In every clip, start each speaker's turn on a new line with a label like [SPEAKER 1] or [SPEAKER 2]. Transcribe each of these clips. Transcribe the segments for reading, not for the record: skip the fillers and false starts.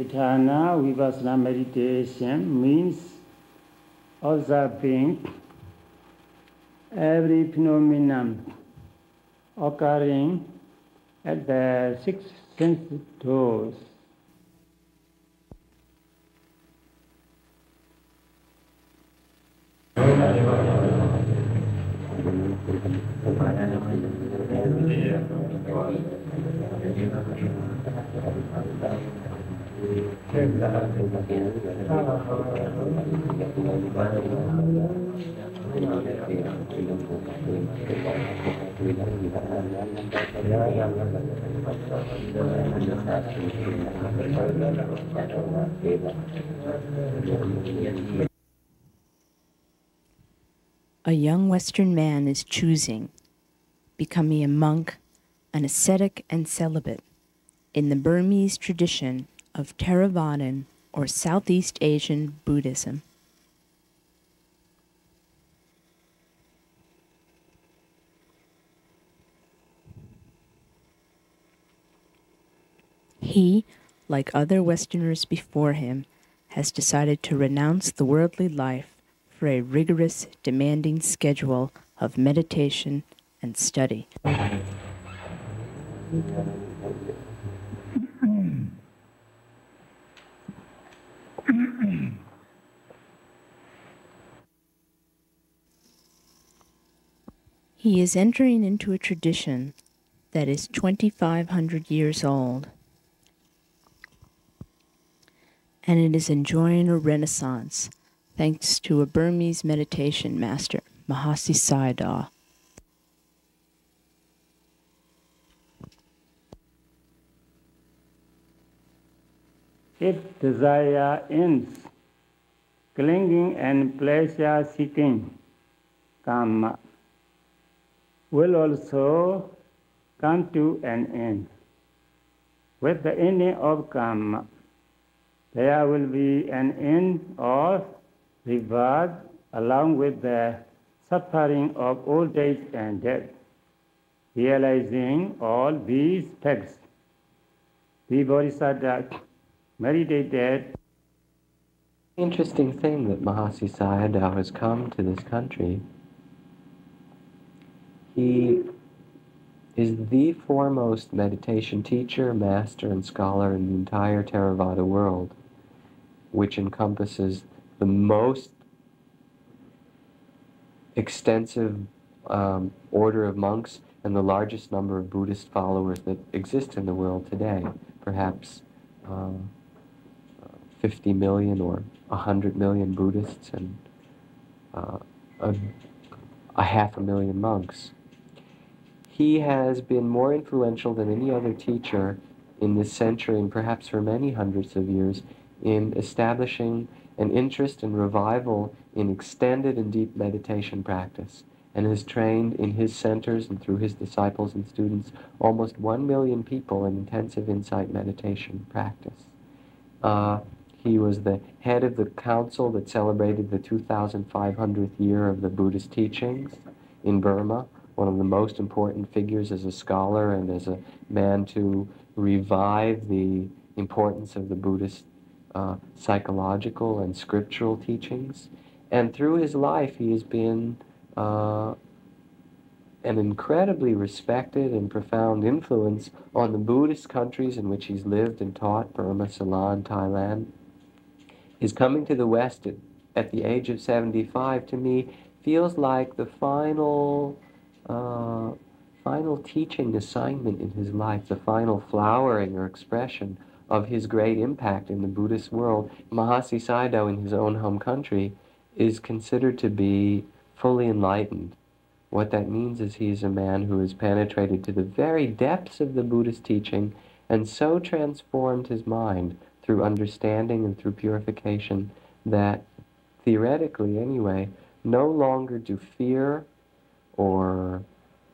[SPEAKER 1] Satipatthana Vipassana meditation means observing every phenomenon occurring at the six sense doors.
[SPEAKER 2] A young Western man is choosing, becoming a monk, an ascetic and celibate, in the Burmese tradition of Theravada or Southeast Asian Buddhism. He, like other Westerners before him, has decided to renounce the worldly life for a rigorous, demanding schedule of meditation and study. He is entering into a tradition that is 2,500 years old, and it is enjoying a renaissance thanks to a Burmese meditation master, Mahasi Sayadaw.
[SPEAKER 1] If desire ends, clinging and pleasure-seeking karma will also come to an end. With the ending of karma, there will be an end of rebirth along with the suffering of old age and death. Realizing all these facts, the Bodhisattva meditated.
[SPEAKER 3] Interesting thing that Mahasi Sayadaw has come to this country. He is the foremost meditation teacher, master, and scholar in the entire Theravada world, which encompasses the most extensive order of monks and the largest number of Buddhist followers that exist in the world today, perhaps 50 million or 100 million Buddhists and a 500,000 monks. He has been more influential than any other teacher in this century, and perhaps for many hundreds of years, in establishing an interest and revival in extended and deep meditation practice, and has trained in his centers and through his disciples and students almost 1 million people in intensive insight meditation practice. He was the head of the council that celebrated the 2,500th year of the Buddhist teachings in Burma, one of the most important figures as a scholar and as a man to revive the importance of the Buddhist psychological and scriptural teachings. And through his life, he has been an incredibly respected and profound influence on the Buddhist countries in which he's lived and taught, Burma, Ceylon, Thailand. His coming to the West at the age of 75, to me, feels like the final teaching assignment in his life, the final flowering or expression of his great impact in the Buddhist world. Mahasi Sayadaw, in his own home country, is considered to be fully enlightened. What that means is he's a man who has penetrated to the very depths of the Buddhist teaching and so transformed his mind through understanding and through purification that, theoretically anyway, no longer do fear or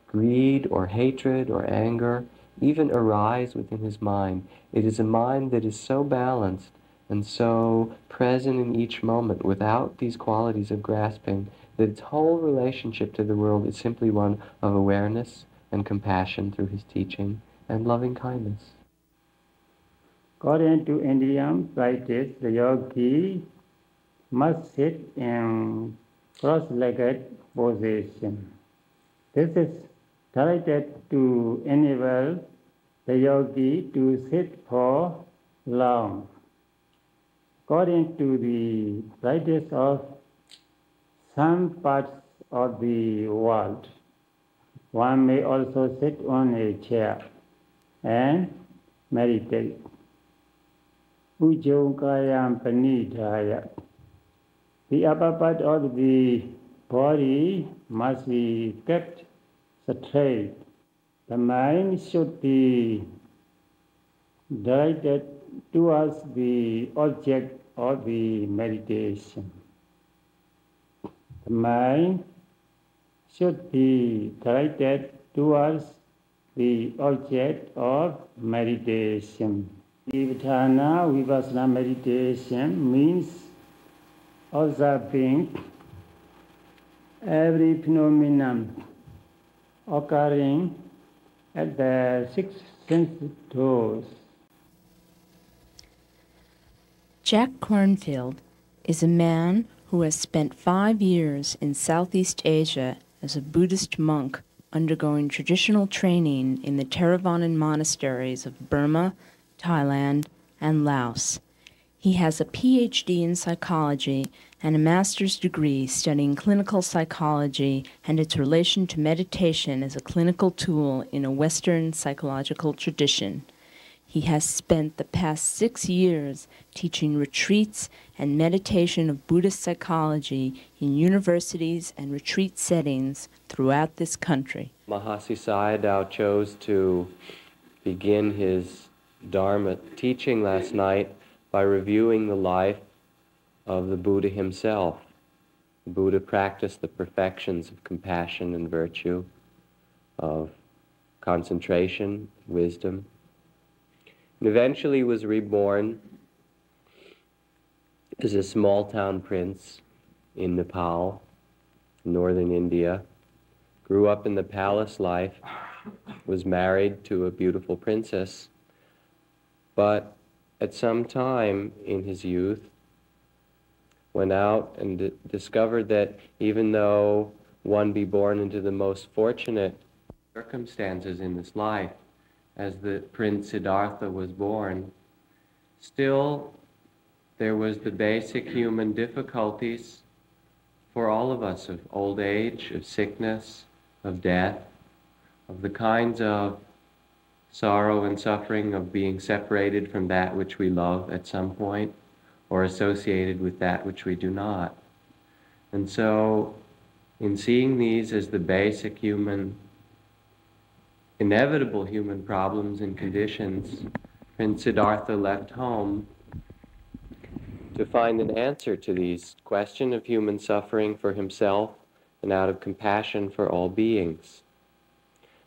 [SPEAKER 3] greed or hatred or anger even arise within his mind. It is a mind that is so balanced and so present in each moment without these qualities of grasping that its whole relationship to the world is simply one of awareness and compassion through his teaching and loving kindness.
[SPEAKER 1] According to Indian practice, the yogi must sit in cross-legged position. This is directed to enable the yogi to sit for long. According to the practice of some parts of the world, one may also sit on a chair and meditate. Ujjokayam panidhaya. The upper part of the body must be kept straight. The mind should be directed towards the object of the meditation. The mind should be directed towards the object of meditation. Vipassana meditation means observing every phenomenon occurring at the six sense doors.
[SPEAKER 2] Jack Kornfield is a man who has spent 5 years in Southeast Asia as a Buddhist monk undergoing traditional training in the Theravada monasteries of Burma, Thailand, and Laos. He has a PhD in psychology and a master's degree studying clinical psychology and its relation to meditation as a clinical tool in a Western psychological tradition. He has spent the past 6 years teaching retreats and meditation of Buddhist psychology in universities and retreat settings throughout this country.
[SPEAKER 3] Mahasi Sayadaw chose to begin his Dharma teaching last night by reviewing the life of the Buddha himself. The Buddha practiced the perfections of compassion and virtue, of concentration, wisdom, and eventually was reborn as a small-town prince in Nepal, northern India, grew up in the palace life, was married to a beautiful princess, but at some time in his youth went out and discovered that even though one be born into the most fortunate circumstances in this life, as the Prince Siddhartha was born, still there was the basic human difficulties for all of us of old age, of sickness, of death, of the kinds of sorrow and suffering of being separated from that which we love at some point, or associated with that which we do not. And so, in seeing these as the basic human, inevitable human problems and conditions, Prince Siddhartha left home to find an answer to these question of human suffering for himself and out of compassion for all beings.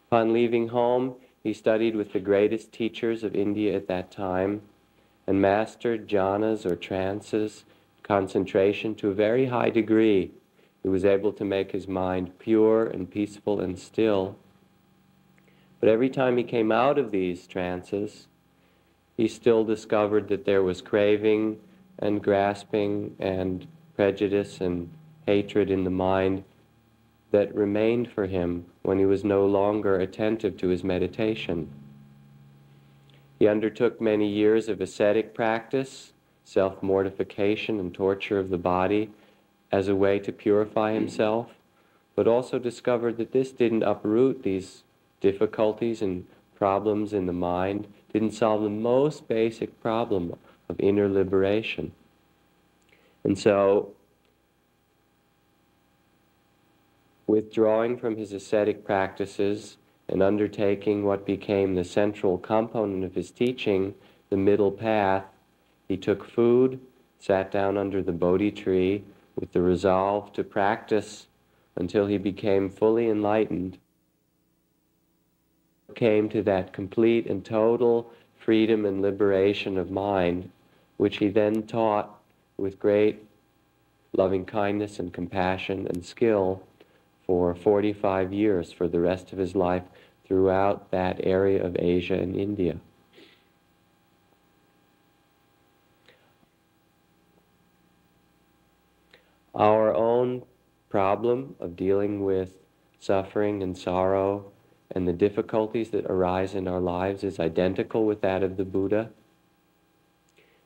[SPEAKER 3] Upon leaving home, he studied with the greatest teachers of India at that time and mastered jhanas or trances, concentration to a very high degree. He was able to make his mind pure and peaceful and still. But every time he came out of these trances, he still discovered that there was craving and grasping and prejudice and hatred in the mind that remained for him when he was no longer attentive to his meditation. He undertook many years of ascetic practice, self-mortification and torture of the body as a way to purify himself, but also discovered that this didn't uproot these difficulties and problems in the mind, didn't solve the most basic problem of inner liberation. And so, withdrawing from his ascetic practices and undertaking what became the central component of his teaching, the middle path, he took food, sat down under the Bodhi tree with the resolve to practice until he became fully enlightened, came to that complete and total freedom and liberation of mind, which he then taught with great loving kindness and compassion and skill for 45 years, for the rest of his life, throughout that area of Asia and India. Our own problem of dealing with suffering and sorrow and the difficulties that arise in our lives is identical with that of the Buddha.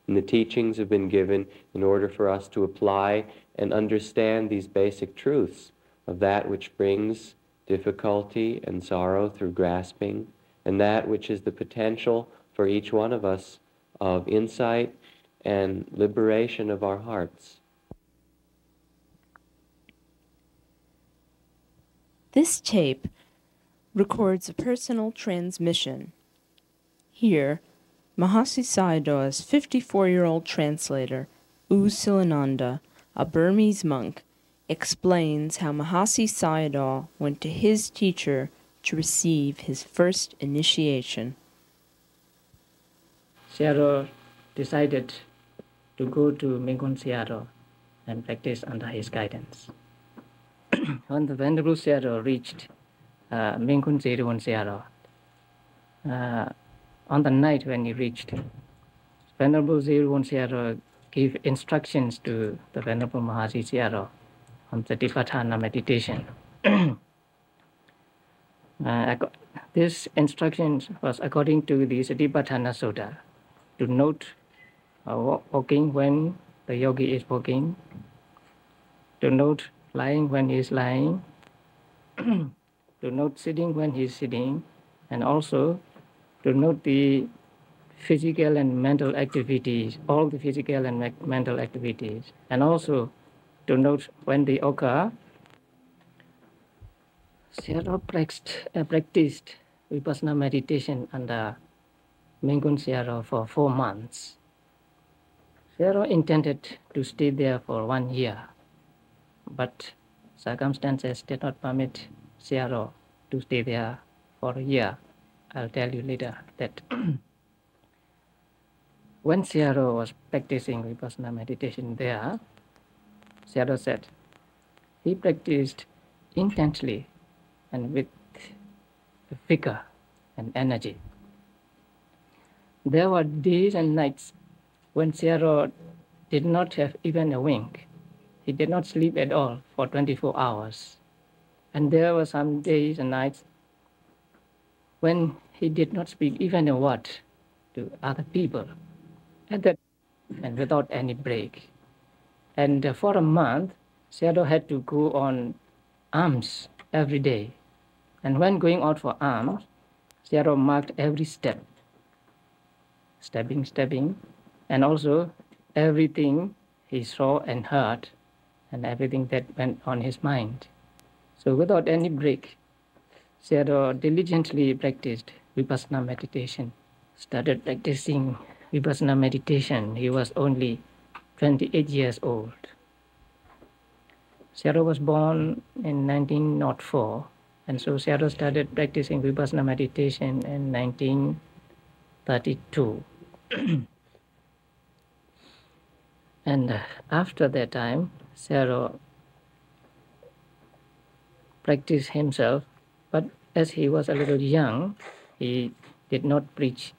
[SPEAKER 3] And the teachings have been given in order for us to apply and understand these basic truths of that which brings difficulty and sorrow through grasping, and that which is the potential for each one of us of insight and liberation of our hearts.
[SPEAKER 2] This tape records a personal transmission. Here, Mahasi Sayadaw's 54-year-old translator, U Silananda, a Burmese monk, explains how Mahasi Sayadaw went to his teacher to receive his first initiation.
[SPEAKER 4] Sayadaw decided to go to Mingun Sayadaw and practice under his guidance. When the Venerable Sayadaw reached Mingun Sayadaw, on the night when he reached, Venerable Sayadaw gave instructions to the Venerable Mahasi Sayadaw on the Vipassana meditation. This instruction was according to the Vipassana Sutta, to note walking when the yogi is walking, to note lying when he is lying, to note sitting when he is sitting, and also to note the physical and mental activities, all the physical and mental activities, and also to note when they occur. Sayadaw practiced Vipassana meditation under Mingun Sayadaw for 4 months. Sayadaw intended to stay there for 1 year, but circumstances did not permit Sayadaw to stay there for a year. I'll tell you later that when Sayadaw was practicing Vipassana meditation there, Sayadaw said he practiced intensely and with vigor and energy. There were days and nights when Sayadaw did not have even a wink. He did not sleep at all for 24 hours. And there were some days and nights when he did not speak even a word to other people, and without any break. And for a month, Sayadaw had to go on alms every day. And when going out for alms, Sayadaw marked every step, stepping, and also everything he saw and heard, and everything that went on his mind. So without any break, Sayadaw diligently practiced Vipassana meditation. Started practicing Vipassana meditation, he was only 28 years old. Sayadaw was born in 1904, and so Sayadaw started practicing Vipassana meditation in 1932. And after that time, Sayadaw practiced himself, but as he was a little young, he did not preach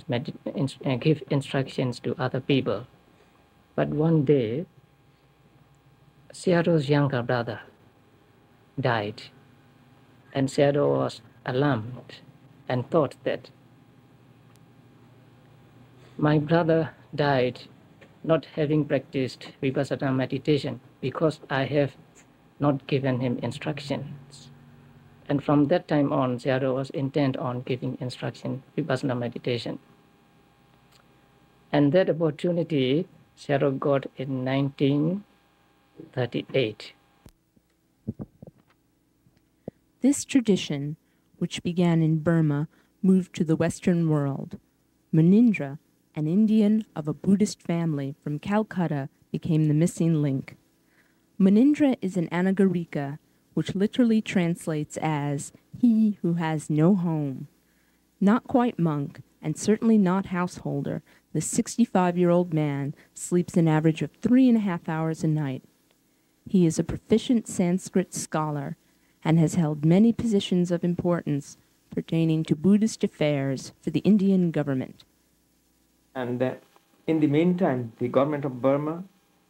[SPEAKER 4] and give instructions to other people. But one day, Sayadaw's younger brother died, and Sayadaw was alarmed and thought that my brother died not having practiced Vipassana meditation because I have not given him instructions. And from that time on, Sayadaw was intent on giving instruction Vipassana meditation. And that opportunity Sayadaw got in 1938.
[SPEAKER 2] This tradition, which began in Burma, moved to the Western world. Munindra, an Indian of a Buddhist family from Calcutta, became the missing link. Munindra is an Anagarika, which literally translates as he who has no home. Not quite monk, and certainly not householder, the 65-year-old man sleeps an average of 3.5 hours a night. He is a proficient Sanskrit scholar and has held many positions of importance pertaining to Buddhist affairs for the Indian government.
[SPEAKER 5] And in the meantime, the government of Burma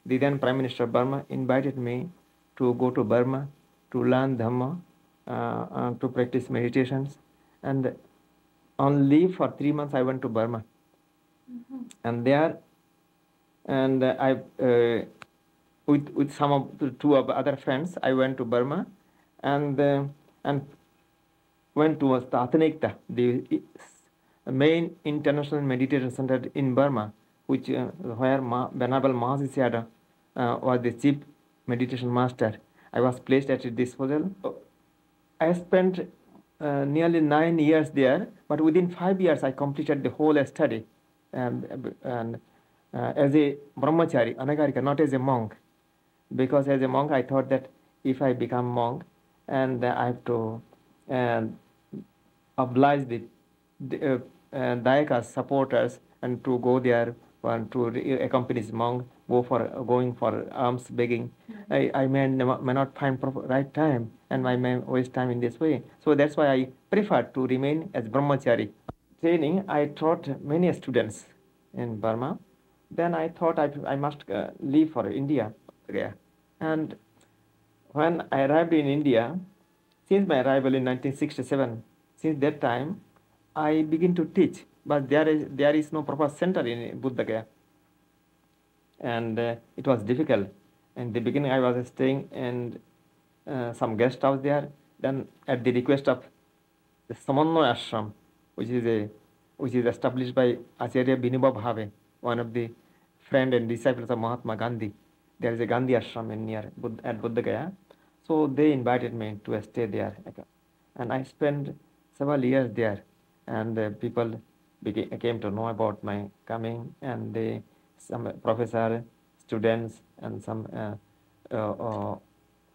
[SPEAKER 5] the then Prime Minister of Burma invited me to go to Burma to learn Dhamma, to practice meditations. And on leave for 3 months, I went to Burma. And there, and I, with some of the two of other friends, I went to Burma, and went towards the Anagarika, the main international meditation center in Burma, which where Venerable Mahasi Sayadaw was the chief meditation master. I was placed at his disposal. I spent nearly 9 years there, but within 5 years I completed the whole study, and as a brahmachari, Anagarika, not as a monk, because as a monk I thought that if I become monk, and I have to oblige the Dayakas supporters and to go there and to accompany this monk, going for alms begging. I may not find right time, and I may waste time in this way. So that's why I prefer to remain as brahmachari. Training, I taught many students in Burma. Then I thought I must leave for India. And when I arrived in India, since my arrival in 1967, since that time, I begin to teach, but there is no proper center in Buddha Gaya. And it was difficult. In the beginning, I was staying in some guest house there. Then, at the request of the Samanvaya Ashram, which is established by Acharya Vinoba Bhave, one of the friend and disciples of Mahatma Gandhi. There is a Gandhi Ashram at Buddha Gaya. So they invited me to stay there, and I spent several years there. And people came to know about my coming, and some professor, students, and some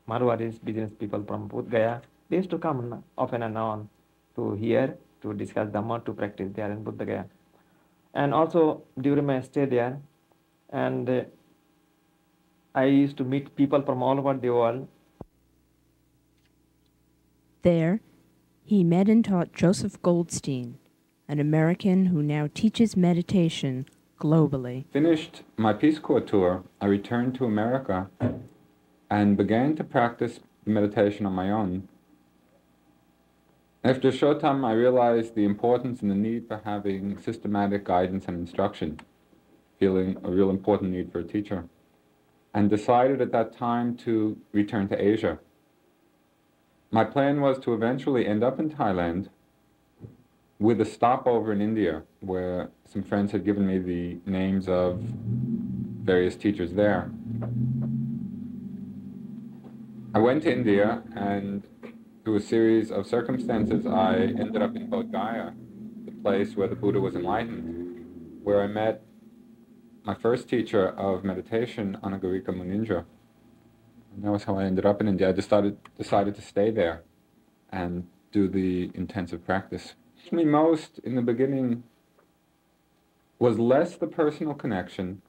[SPEAKER 5] Marwadis business people from Buddha Gaya, they used to come often and on to hear, to discuss Dhamma, to practice there in Buddha Gaya. And also during my stay there, and I used to meet people from all over the world.
[SPEAKER 2] There, he met and taught Joseph Goldstein, an American who now teaches meditation globally.
[SPEAKER 6] Finished my Peace Corps tour, I returned to America and began to practice meditation on my own. After a short time, I realized the importance and the need for having systematic guidance and instruction, feeling a real important need for a teacher, and decided at that time to return to Asia. My plan was to eventually end up in Thailand with a stopover in India, where some friends had given me the names of various teachers there. I went to India, and through a series of circumstances, I ended up in Bodh Gaya, the place where the Buddha was enlightened, where I met my first teacher of meditation, Anagarika Munindra. And that was how I ended up in India. I decided to stay there and do the intensive practice. What touched me most in the beginning was less the personal connection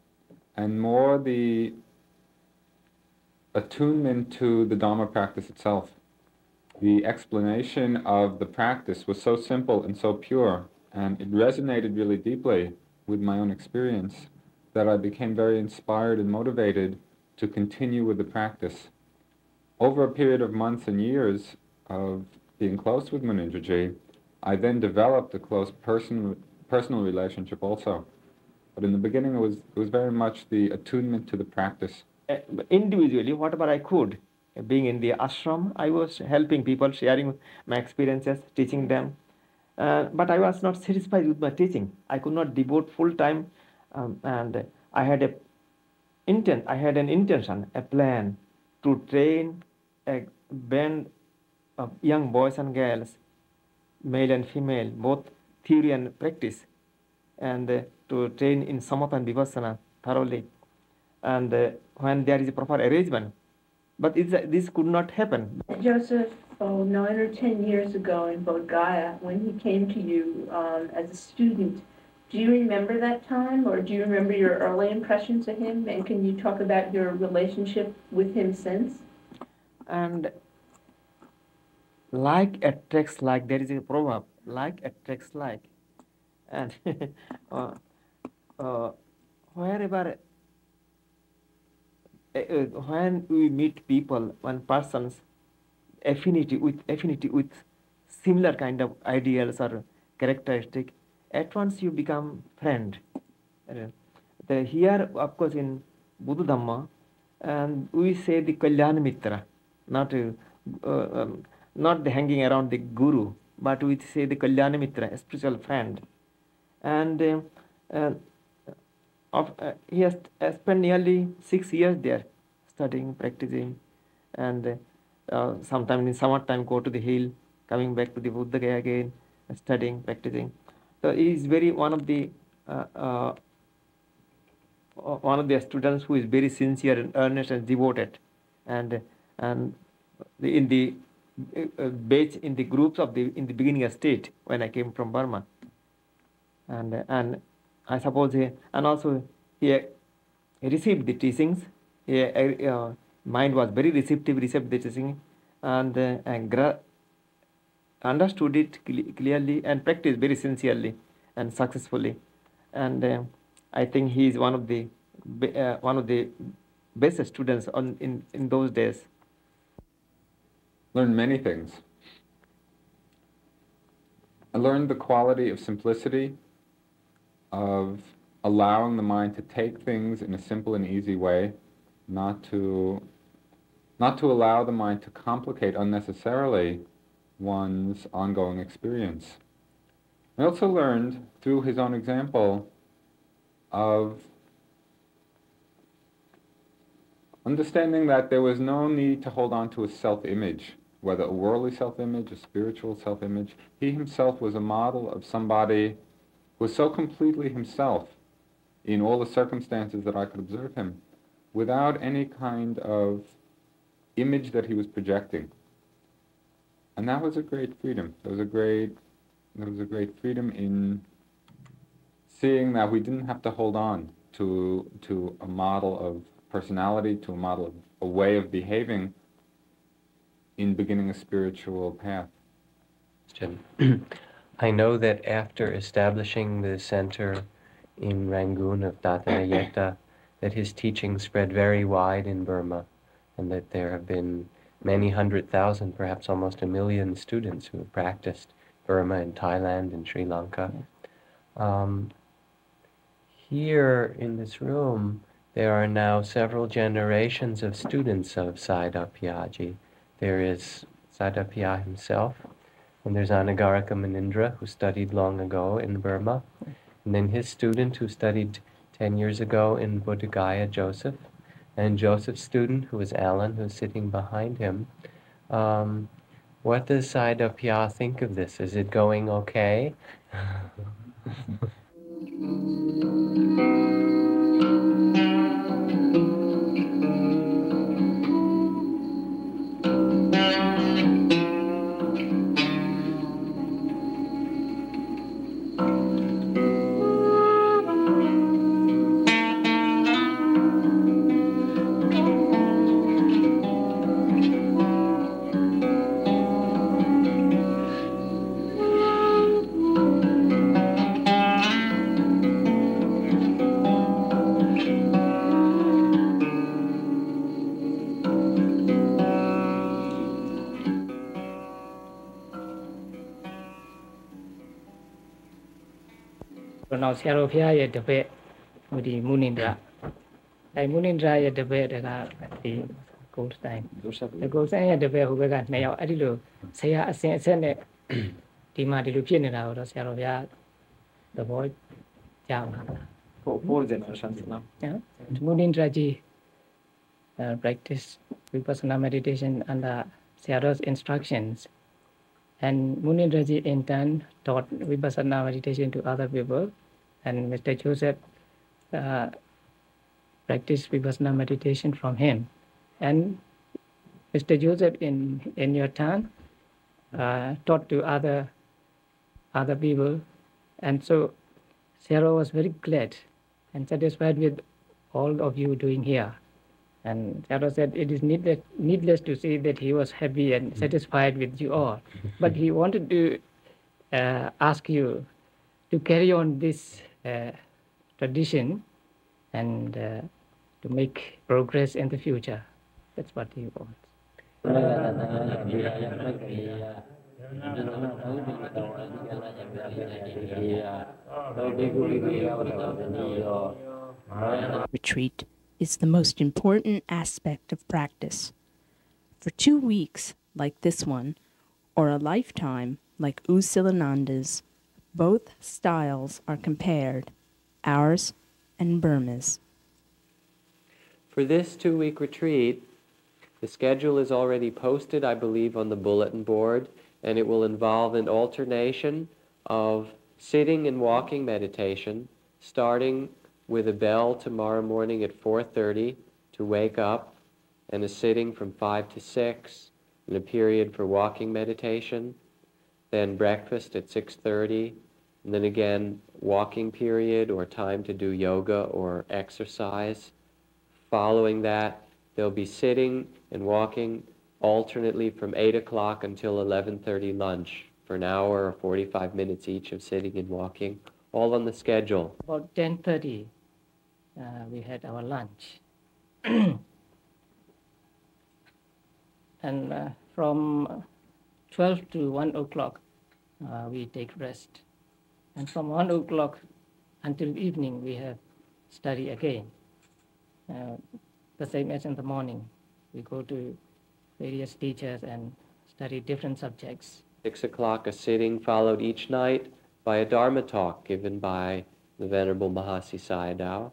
[SPEAKER 6] and more the attunement to the Dhamma practice itself. The explanation of the practice was so simple and so pure, and it resonated really deeply with my own experience, that I became very inspired and motivated to continue with the practice. Over a period of months and years of being close with Munindraji, I then developed a close personal relationship also. But in the beginning, it was very much the attunement to the practice.
[SPEAKER 5] Individually, whatever I could, being in the ashram, I was helping people, sharing my experiences, teaching them. But I was not satisfied with my teaching. I could not devote full time, and I had an intention, a plan to train a band of young boys and girls, male and female, both theory and practice, and to train in samatha and vipassana thoroughly. And when there is a proper arrangement, but this could not happen.
[SPEAKER 7] Joseph, 9 or 10 years ago in Bodh Gaya, when he came to you as a student, do you remember that time, or do you remember your early impressions of him? And can you talk about your relationship with him since?
[SPEAKER 5] And like attracts like, there is a proverb, like attracts like. And wherever when we meet people, when persons affinity with similar kind of ideals or characteristic, at once you become friend. Here, of course, in Buddha Dhamma, and we say the Kalyan Mitra, not the hanging around the guru, but we say the Kalyan Mitra, a spiritual friend. And he has spent nearly 6 years there, studying, practicing, and sometime in summertime go to the hill, coming back to the Buddha Gaya again, studying, practicing. So he is one of the students who is very sincere and earnest and devoted, and in the batch, in the groups in the beginning stage when I came from Burma, and I suppose he received the teachings. Mind was very receptive, received the teaching, and understood it clearly and practiced very sincerely and successfully. And I think he is one of the best students in those days.
[SPEAKER 6] Learned many things. I learned the quality of simplicity, of allowing the mind to take things in a simple and easy way, not to allow the mind to complicate unnecessarily one's ongoing experience. I also learned, through his own example, of understanding that there was no need to hold on to a self-image, whether a worldly self-image, a spiritual self-image. He himself was a model of somebody who was so completely himself in all the circumstances that I could observe him, without any kind of image that he was projecting. And that was a great freedom. There was a great freedom in seeing that we didn't have to hold on to a model of personality, to a model of a way of behaving in beginning a spiritual path.
[SPEAKER 3] I know that after establishing the center in Rangoon of Dathanayeta, that his teaching spread very wide in Burma, and that there have been many 100,000, perhaps almost 1 million students who have practiced Burma and Thailand and Sri Lanka. Here in this room, there are now several generations of students of Sayadaw Piyaji. There is Sayadaw Piya himself, and there's Anagarika Munindra, who studied long ago in Burma, and then his student who studied 10 years ago in Bodh Gaya, Joseph, and Joseph's student, who is Alan, who's sitting behind him. What does Sayadaw Piya think of this? Is it going okay?
[SPEAKER 4] Now Sayadaw Piya ye debate with the Munindra. The Munindra ye debate the Goldstein. The Goldstein ye debate who got now Adilu say a send Tima de Lupinera or Sayadaw Piya the boy Jam.
[SPEAKER 5] 4 generations now.
[SPEAKER 4] Munindra ji practice Vipassana meditation under Sayadaw's instructions. And Munindra ji in turn taught Vipassana meditation to other people. And Mr. Joseph practiced Vipassana meditation from him. And Mr. Joseph, in your turn, taught to other people. And so Sayadaw was very glad and satisfied with all of you doing here. And Sayadaw said it is needless to say that he was happy and satisfied with you all. But he wanted to ask you to carry on this tradition and to make progress in the future. That's what he wants.
[SPEAKER 2] Retreat is the most important aspect of practice. For 2 weeks, like this one, or a lifetime, like U Silananda's, both styles are compared, ours and Burma's.
[SPEAKER 3] For this 2-week retreat, the schedule is already posted, I believe, on the bulletin board, and it will involve an alternation of sitting and walking meditation, starting with a bell tomorrow morning at 4:30 to wake up, and a sitting from 5 to 6, and a period for walking meditation, then breakfast at 6:30, and then again walking period or time to do yoga or exercise. Following that, they'll be sitting and walking alternately from 8 o'clock until 11:30 lunch for an hour or 45 minutes each of sitting and walking, all on the schedule.
[SPEAKER 4] About 10:30, we had our lunch. And from 12 to 1 o'clock, we take rest. And from 1 o'clock until evening, we have study again. The same as in the morning. We go to various teachers and study different subjects.
[SPEAKER 3] 6 o'clock, a sitting followed each night by a Dharma talk given by the Venerable Mahasi Sayadaw.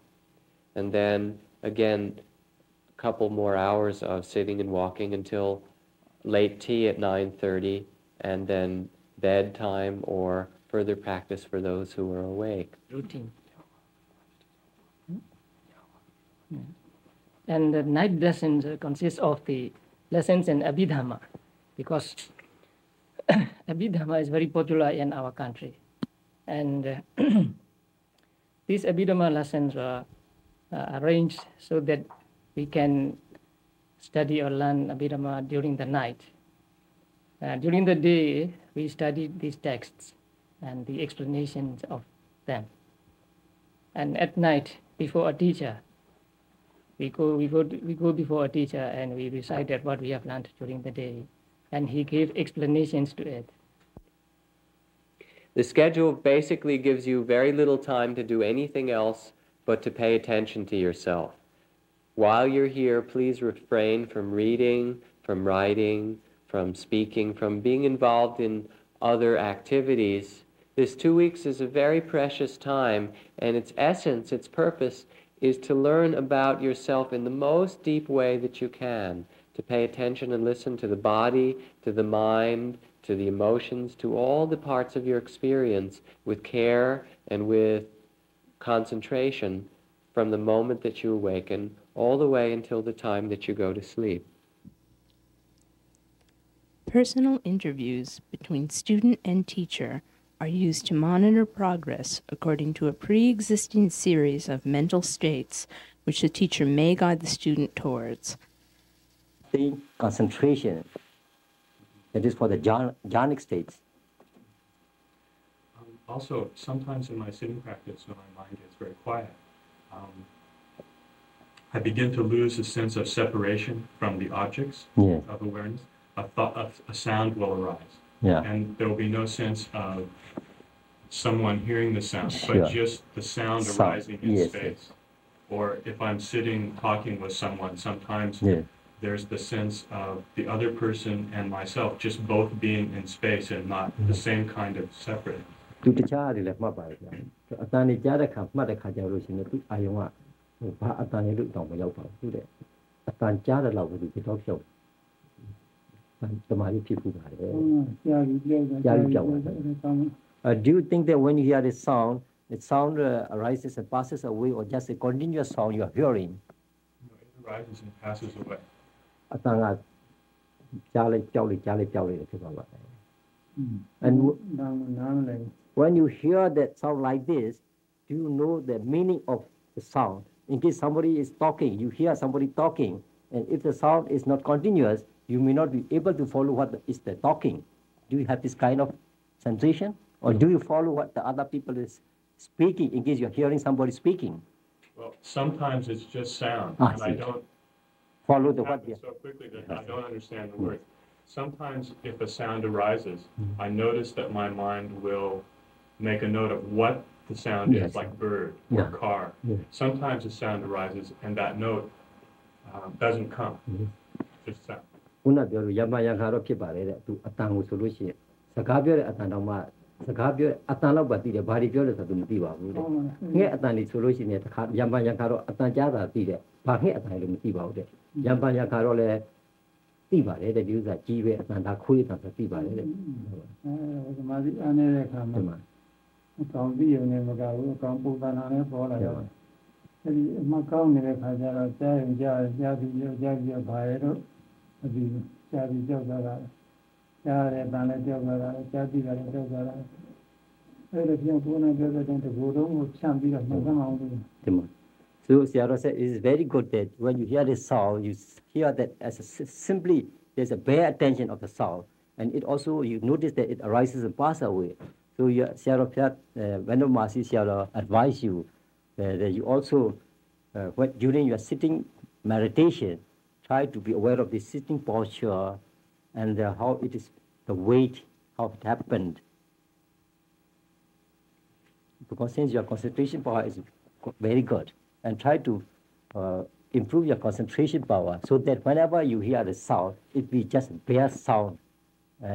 [SPEAKER 3] And then, again, a couple more hours of sitting and walking until late tea at 9:30, and then bedtime or further practice for those who are awake.
[SPEAKER 4] Routine. And the night lessons consist of the lessons in Abhidhamma, because Abhidhamma is very popular in our country. And these Abhidhamma lessons are arranged so that we can study or learn Abhidhamma during the night. During the day, we study these texts and the explanations of them. And at night, before a teacher, we go before a teacher and we recited what we have learned during the day, and he gave explanations to it.
[SPEAKER 3] The schedule basically gives you very little time to do anything else but to pay attention to yourself. While you're here, please refrain from reading, from writing, from speaking, from being involved in other activities. This 2 weeks is a very precious time, and its essence, its purpose, is to learn about yourself in the most deep way that you can, to pay attention and listen to the body, to the mind, to the emotions, to all the parts of your experience with care and with concentration from the moment that you awaken all the way until the time that you go to sleep.
[SPEAKER 2] Personal interviews between student and teacher are used to monitor progress according to a pre-existing series of mental states which the teacher may guide the student towards.
[SPEAKER 8] The concentration, that is for the jhanic states.
[SPEAKER 9] Also, sometimes in my sitting practice, when my mind gets very quiet, I begin to lose a sense of separation from the objects of awareness. A sound will arise. And there will be no sense of someone hearing the sound, but just the sound arising in space. Or if I'm sitting talking with someone, sometimes there's the sense of the other person and myself just both being in space and not the same kind of separate.
[SPEAKER 8] Do you think that when you hear the sound arises and passes away, or just a continuous sound you are hearing?
[SPEAKER 9] No, it arises and passes away.
[SPEAKER 8] And when you hear that sound like this, do you know the meaning of the sound? In case somebody is talking, you hear somebody talking, and if the sound is not continuous, you may not be able to follow what is the talking. Do you have this kind of sensation? Or do you follow what the other people is speaking in case you're hearing somebody speaking?
[SPEAKER 9] Well, sometimes it's just sound, and I don't
[SPEAKER 8] follow the what.
[SPEAKER 9] So quickly that I don't understand the words. Sometimes if a sound arises, I notice that my mind will make a note of what the sound is, like bird or car. Sometimes a sound arises and that note doesn't come. Just sound.
[SPEAKER 8] ခုနပြောလို့ယမယံခါတော့ဖြစ်ပါလေတဲ့သူအတန်ကိုဆိုလို့ရှိရင်စကားပြောတဲ့အတန်တော့မှစကားပြောအတန်တော့ပဲသိတယ်ဘာတွေပြောလဲဆိုတော့သူမသိပါဘူးတဲ့ငှက်အတန်တွေဆိုလို့ရှိရင်တခါယမယံခါတော့အတန်ကြားတာသိတယ်ဘာငှက်အတန်လို့မသိပါဘူးတဲ့ယမယံခါတော့လည်းသိပါတယ်တဲ့ဒီဥစ္စာကြီးပဲအတန်ဒါခွေးအတန်ဆိုသိပါတယ်တဲ့
[SPEAKER 1] ဒီမှာဒီအနေနဲ့ခါမှာအကောင်ပြီးရုံနဲ့မကဘူးအကောင်ပုံသဏ္ဍာန်နဲ့ပေါ်လာတယ်အဲဒီအမကောင်းနေတဲ့ခါကျတော့ကြားရင်ကြားပြီးဘာရဲတော့ဒီကြားပြီးကြောက်သွားတာကြားရဲတန်လည်းကြောက်သွားတာကြားပြီးတာလည်းကြောက်သွားတာအဲ့ဒါပြန်ပေါ်နေကြတဲ့တကူတော့ကိုဖြန့်ပြီးတော့မှန်ကန်အောင်လုပ်တယ်
[SPEAKER 8] So Sayadaw said it is very good that when you hear this sound, you hear that as simply there's a bare attention of the sound, and it also you notice that it arises and passes away. So Sayadaw Venerable Mahasi Sayadaw advise you that you also during your sitting meditation try to be aware of the sitting posture and how it is the weight, how it happened. Because since your concentration power is very good. And try to improve your concentration power so that whenever you hear the sound, it be just bare sound.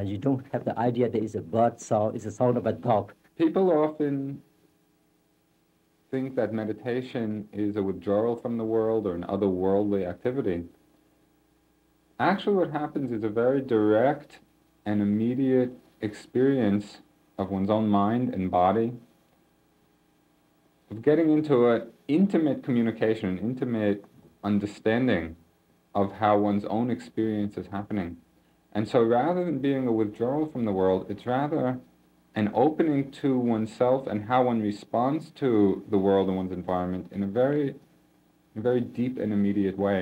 [SPEAKER 8] You don't have the idea that it's a bird sound, it's a sound of a dog.
[SPEAKER 6] People often think that meditation is a withdrawal from the world or an otherworldly activity. Actually, what happens is a very direct and immediate experience of one's own mind and body, of getting into an intimate communication, an intimate understanding of how one's own experience is happening. And so rather than being a withdrawal from the world, it's rather an opening to oneself and how one responds to the world and one's environment in a very deep and immediate way.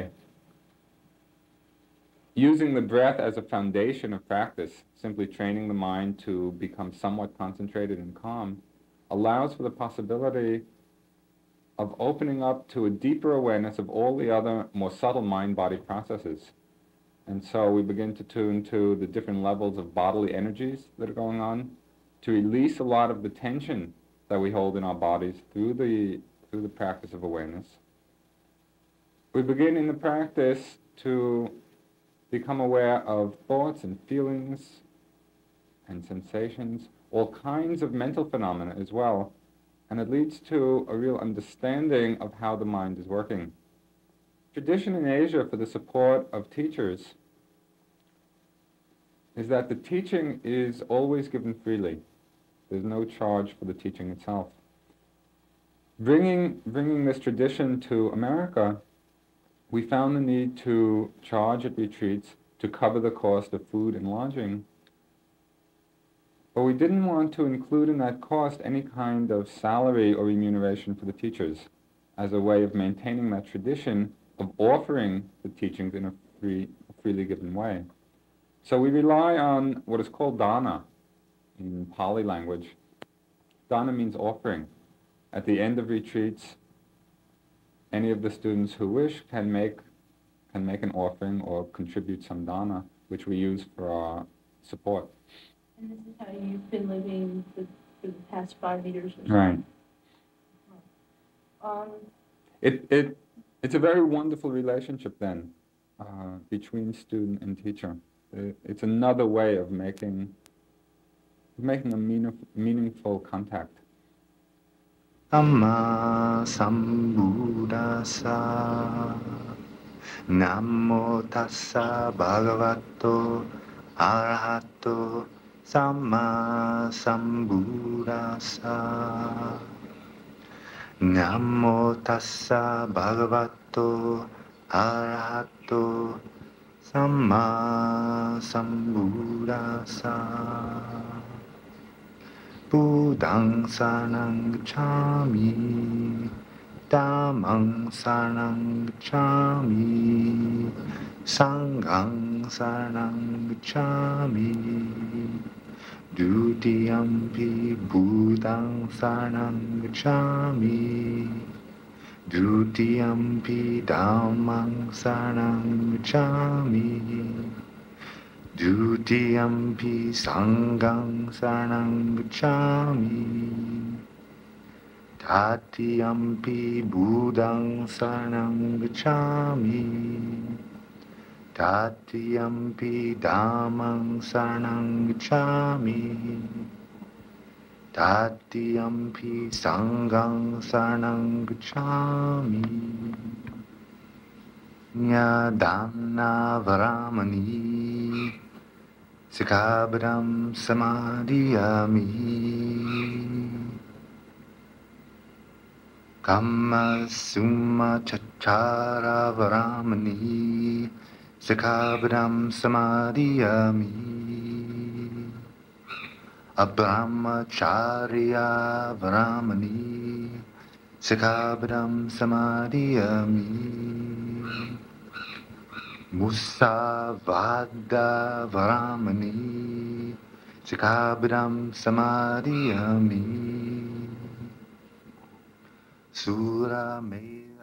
[SPEAKER 6] Using the breath as a foundation of practice, simply training the mind to become somewhat concentrated and calm, allows for the possibility of opening up to a deeper awareness of all the other more subtle mind-body processes. And so we begin to tune to the different levels of bodily energies that are going on, to release a lot of the tension that we hold in our bodies through the practice of awareness. We begin in the practice to become aware of thoughts and feelings and sensations, all kinds of mental phenomena as well, and it leads to a real understanding of how the mind is working. Tradition in Asia for the support of teachers is that the teaching is always given freely. There's no charge for the teaching itself. Bringing this tradition to America, we found the need to charge at retreats to cover the cost of food and lodging. But we didn't want to include in that cost any kind of salary or remuneration for the teachers as a way of maintaining that tradition of offering the teachings in a freely given way. So we rely on what is called dana in Pali language. Dana means offering. At the end of retreats, any of the students who wish can make an offering or contribute some dana, which we use for our support.
[SPEAKER 7] And this is how you've been living for the past 5 years or so?
[SPEAKER 6] Right. It's a very wonderful relationship then between student and teacher. It's another way of making a meaningful contact.
[SPEAKER 10] Amma Sambuddhassa Namo Tassa Bhagavato Arahato Samma Sambuddhassa Namo Tassa Bhagavato Arahato Samma Sambuddhassa Buddhaṃ saranam gacchāmi Dhammam saranam gacchāmi Sanghaṃ saranam gacchāmi Dutiyampi Buddhaṃ saranam gacchāmi Dutiyampi dhammang saranang gacchami. Dutiyampi sanghang saranang gacchami. Tatiyampi buddhang saranang gacchami. Tatiyampi dhammang saranang gacchami. Tatiyampi sanghang saranang gacchami. Nyadana varamani sikhabdam samadhiyami. Kamma summa chachara varamani sikhabdam samadhiyami. Abrahmacharya varamani sikhabdam samadhiyami. Musavada varamani sikhabdam samadhiyami. Sura me